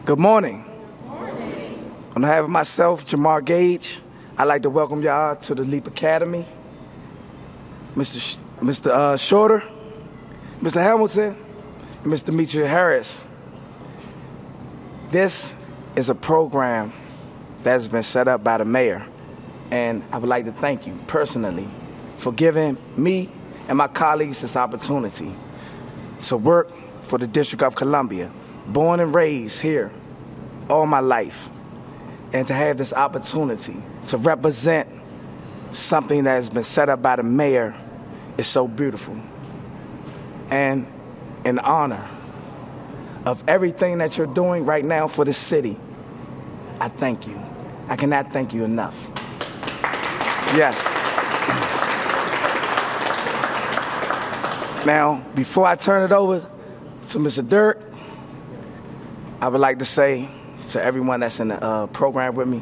Good morning. Good morning. On behalf of myself, Jamar Gage, I'd like to welcome y'all to the L.E.A.P Academy. Mr. Shorter, Mr. Hamilton, and Mr. Demetrius Harris. This is a program that has been set up by the mayor, and I would like to thank you personally for giving me and my colleagues this opportunity to work for the District of Columbia, born and raised here all my life, and to have this opportunity to represent something that has been set up by the mayor is so beautiful. And in honor of everything that you're doing right now for the city, I thank you. I cannot thank you enough. Yes. Now, before I turn it over to Mr. Dirk, I would like to say to everyone that's in the program with me,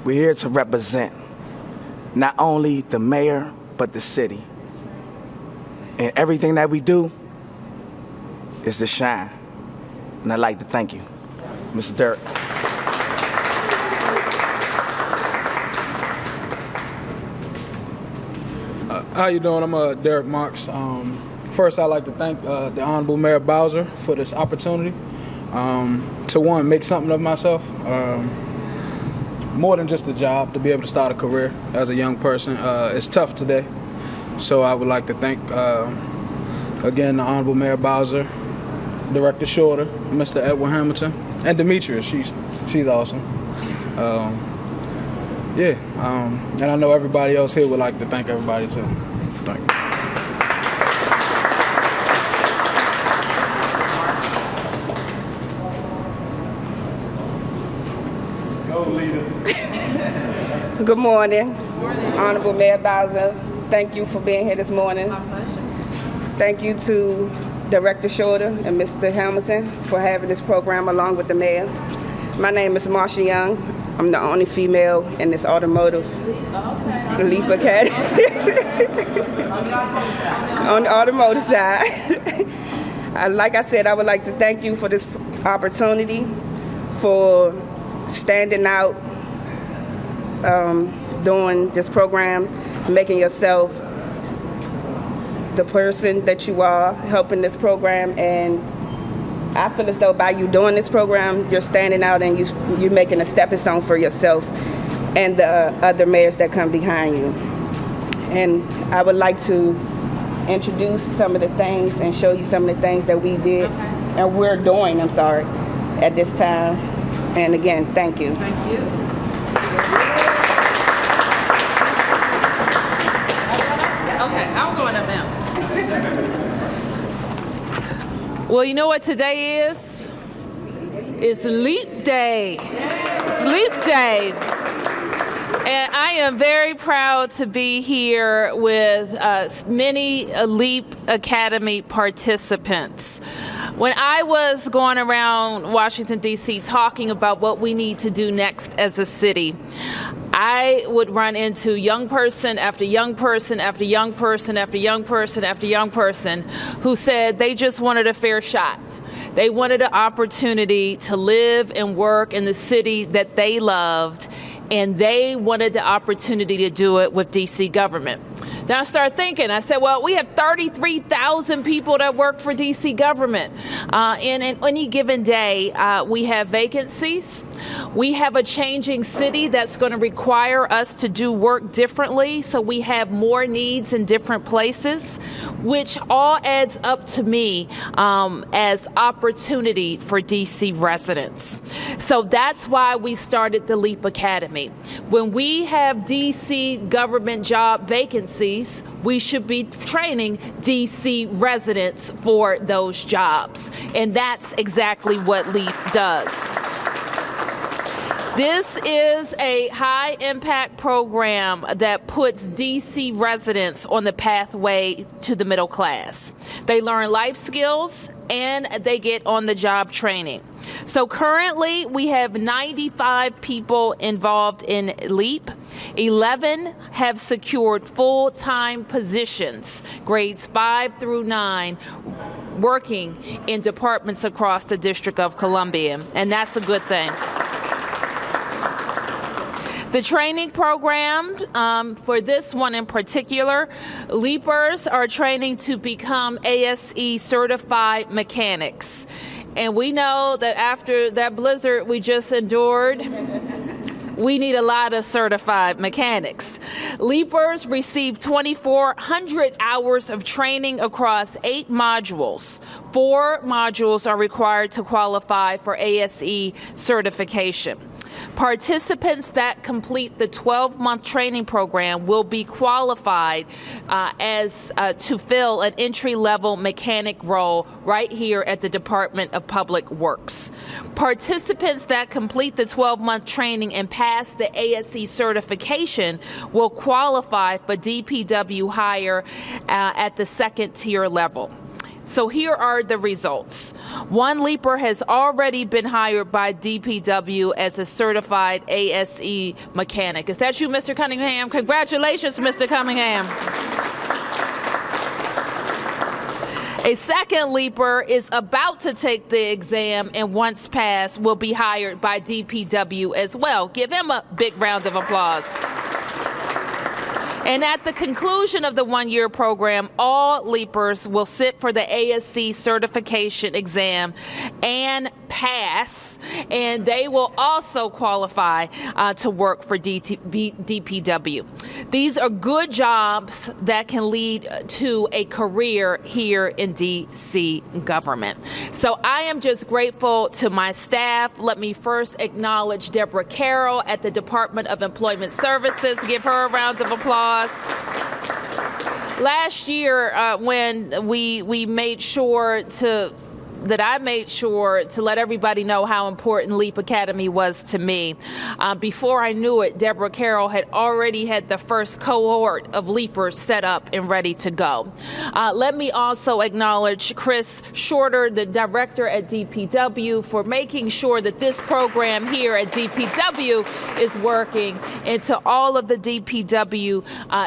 we're here to represent not only the mayor, but the city. And everything that we do is to shine. And I'd like to thank you, Mr. Dirk. How you doing? I'm Derek Marks. First, I'd like to thank the Honorable Muriel Bowser for this opportunity to, one, make something of myself. More than just a job, to be able to start a career as a young person. It's tough today. So I would like to thank, again, the Honorable Mayor Bowser, Director Shorter, Mr. Edward Hamilton, and Demetrius. She's awesome. And I know everybody else here would like to thank everybody too. Thank you. Go, leader. Good morning. Honorable Mayor Bowser, thank you for being here this morning. My pleasure. Thank you to Director Shorter and Mr. Hamilton for having this program along with the mayor. My name is Marsha Young. I'm the only female in this automotive L.E.A.P Academy on the automotive side. Like I said, I would like to thank you for this opportunity, for standing out, doing this program, making yourself the person that you are, helping this program. And I feel as though by you doing this program, you're standing out and you're making a stepping stone for yourself and the other mayors that come behind you. And I would like to introduce some of the things and show you some of the things that we did and we're doing, at this time. And again, thank you. Thank you. Okay, I'm going up now. Well, you know what today is? It's L.E.A.P Day. It's L.E.A.P Day. And I am very proud to be here with many L.E.A.P Academy participants. When I was going around Washington, D.C. talking about what we need to do next as a city, I would run into young person after young person after young person after young person after young person who said they just wanted a fair shot. They wanted an opportunity to live and work in the city that they loved, and they wanted the opportunity to do it with DC government. Then I started thinking, I said, well, we have 33,000 people that work for DC government. And in any given day, we have vacancies. We have a changing city that's going to require us to do work differently. So we have more needs in different places, which all adds up to me as opportunity for DC residents. So that's why we started the L.E.A.P Academy. When we have DC government job vacancies, we should be training DC residents for those jobs. And that's exactly what L.E.A.P does. This is a high-impact program that puts DC residents on the pathway to the middle class. They learn life skills and they get on-the-job training. So currently, we have 95 people involved in L.E.A.P. 11 have secured full-time positions, grades 5 through 9, working in departments across the District of Columbia, and that's a good thing. The training program, for this one in particular, LEAPers are training to become ASE certified mechanics. And we know that after that blizzard we just endured, we need a lot of certified mechanics. LEAPers receive 2,400 hours of training across 8 modules. 4 modules are required to qualify for ASE certification. Participants that complete the 12-month training program will be qualified to fill an entry-level mechanic role right here at the Department of Public Works. Participants that complete the 12-month training and pass the ASE certification will qualify for DPW hire at the 2nd tier level. So here are the results. 1 LEAPer has already been hired by DPW as a certified ASE mechanic. Is that you, Mr. Cunningham? Congratulations, Mr. Cunningham. A 2nd LEAPer is about to take the exam and once passed will be hired by DPW as well. Give him a big round of applause. And at the conclusion of the 1-year program, all LEAPers will sit for the ASE certification exam and pass, and they will also qualify to work for DPW. These are good jobs that can lead to a career here in DC government. So I am just grateful to my staff. Let me first acknowledge Deborah Carroll at the Department of Employment Services. Give her a round of applause. Last year, when we made sure I made sure to let everybody know how important LEAP Academy was to me. Before I knew it, Deborah Carroll had already had the first cohort of LEAPers set up and ready to go. Let me also acknowledge Chris Shorter, the director at DPW, for making sure that this program here at DPW is working, and to all of the DPW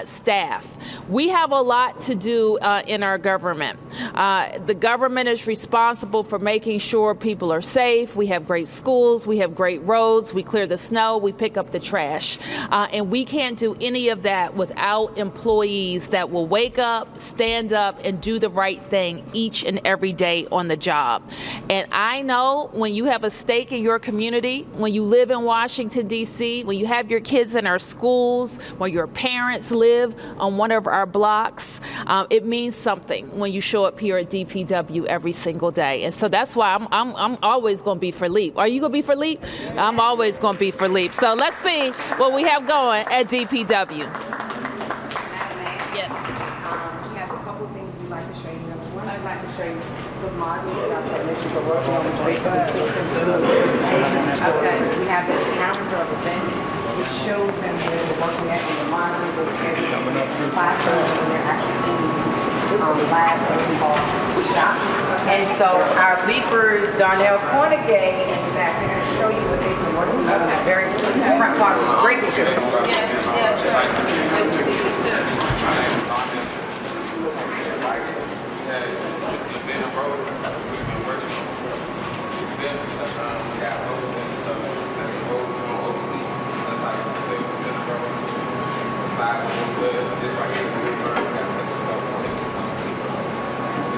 staff. We have a lot to do in our government. The government is responsible for making sure people are safe. We have great schools, we have great roads, we clear the snow, we pick up the trash. And we can't do any of that without employees that will wake up, stand up, and do the right thing each and every day on the job. And I know when you have a stake in your community, when you live in Washington, D.C., when you have your kids in our schools, when your parents live on one of our blocks, it means something when you show up here at DPW every single day. And so that's why I'm always going to be for LEAP. Are you going to be for LEAP? I'm always going to be for LEAP. So let's see what we have going at DPW. Yes. We have a couple of things we'd like to show you. Number one, I'd like to show you the modules that our technicians are working on. Okay. We have the calendar of events, which shows them where they're working at in the modules, the schedule, classrooms, and they're actually in labs that we call shop. And so our LEAPers, Darnell Cornegay and staff, they're going to show you what they've been working on. That's very front part of this great system.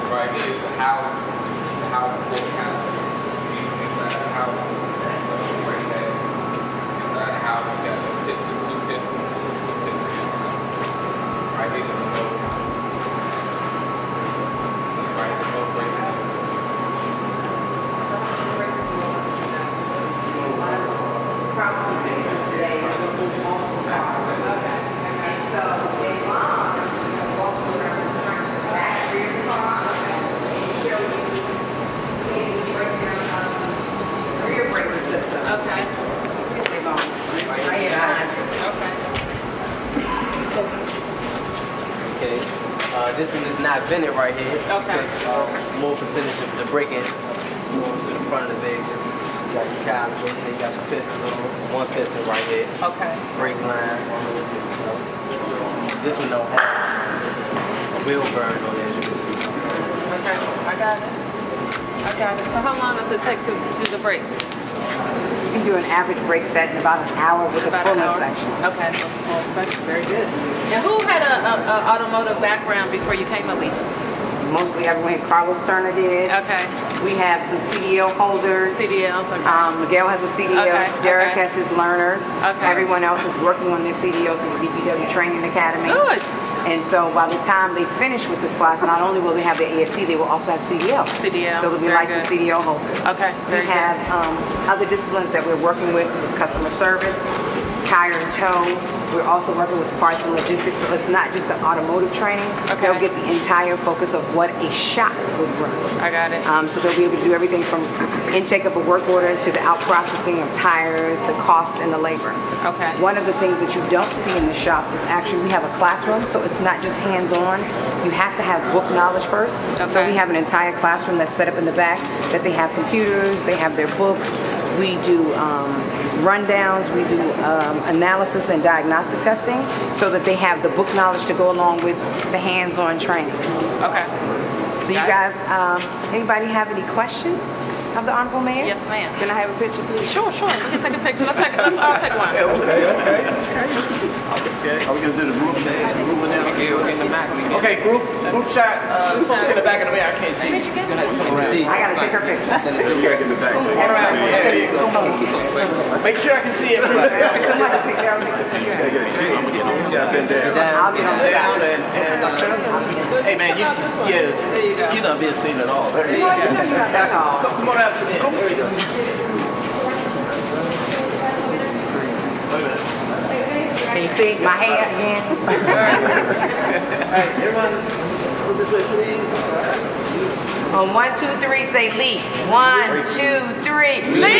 Right here is how what kind of how break that inside how we got the 2 pistons, it's a 2 piston. Right here is the load. Right here, the load breaks. Probably today. So they walk around the back rear car. Rear braking system. Okay. Okay. This one is not vented right here. Okay. Because more percentage of the braking goes to the front of the vehicle. You got your calipers, you got your pistons on. 1 piston right here. Okay. Brake line. This one don't have a wheel burn on it, as you can see. Okay, I got it. I got it. So how long does it take to do the brakes? You can do an average brake set in about an hour with a full inspection. Okay, so full inspection, very good. And who had an automotive background before you came to LEAP? Mostly everyone. Carlos Turner did. Okay. We have some CDL holders. CDLs, okay. Miguel has a CDL. Okay, Derek okay. has his learners. Okay. Everyone else is working on their CDL through the DPW Training Academy. Good. And so by the time they finish with this class, not only will they have their ASC, they will also have CDL. CDL. So they'll be very licensed good. CDL holders. Okay, very We have other disciplines that we're working with customer service, tire and tow. We're also working with parts and logistics, so it's not just the automotive training. Okay. They'll get the entire focus of what a shop would run. I got it. So they'll be able to do everything from intake of a work order to the out processing of tires, the cost, and the labor. Okay. One of the things that you don't see in the shop is actually we have a classroom, so it's not just hands-on. You have to have book knowledge first. So Okay. we have an entire classroom that's set up in the back, that they have computers, they have their books. We do rundowns, we do analysis and diagnostic testing, so that they have the book knowledge to go along with the hands-on training. Okay. So you guys, anybody have any questions of the Honorable Mayor? Yes, ma'am. Can I have a picture, please? Sure, sure. We can take a picture. I'll take one. Okay. Are we gonna do the group dance? In the back. Okay, group shot. Folks in the back of the mayor, I can't see. I gotta take her picture. Send it to me. In the back. Everybody, There you go. Make sure I can see it. somebody take care of me. I've been down. I'll get on the Down side. and hey man, There you go. you done been seen it all. That's all. Come on out to me. There we go. Can you see my hair again? On 1, 2, 3, say LEAP. 1, 2, 3, LEAP.